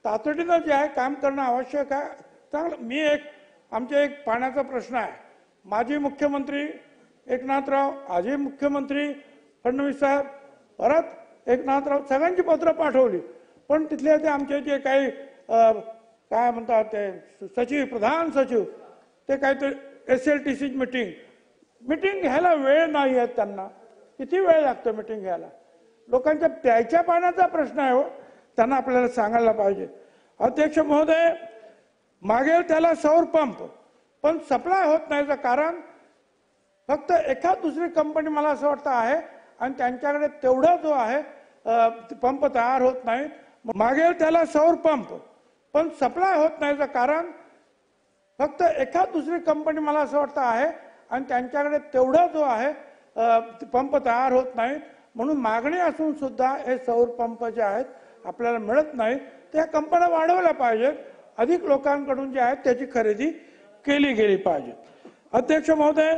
तातडीनं जे आहे काम करणं आवश्यक आहे. चांगलं आमच्या एक पाण्याचा प्रश्न आहे. माजी मुख्यमंत्री एकनाथराव, आजी मुख्यमंत्री फडणवीस साहेब, परत एकनाथराव सगळ्यांची पत्र पाठवली, पण तिथले ते आमचे जे काही काय म्हणतात ते सचिव, प्रधान सचिव, ते काहीतरी SLTC मीटिंग घ्यायला वेळ नाही आहे त्यांना. किती वेळ लागतो मीटिंग घ्यायला? लोकांच्या प्यायच्या पाण्याचा प्रश्न आहे हो, त्यांना आपल्याला सांगायला पाहिजे. अध्यक्ष महोदय, मागेल त्याला सौर पंप, पण सप्लाय होत नाहीचं कारण फक्त एखाद दुसरी कंपनी मला असं वाटतं आहे, आणि त्यांच्याकडे तेवढा जो आहे पंप तयार होत नाही. मागेल त्याला सौर पंप, पण सप्लाय होत नाहीचं कारण फक्त एखाद दुसरी कंपनी मला असं वाटतं आहे, आणि त्यांच्याकडे तेवढा जो आहे पंप तयार होत नाही. म्हणून मागणी असून सुद्धा हे सौर पंप जे आहेत आपल्याला मिळत नाही. त्या कंपन्या वाढवल्या पाहिजेत, अधिक लोकांकडून जे आहेत त्याची खरेदी केली गेली पाहिजे. अध्यक्ष महोदय,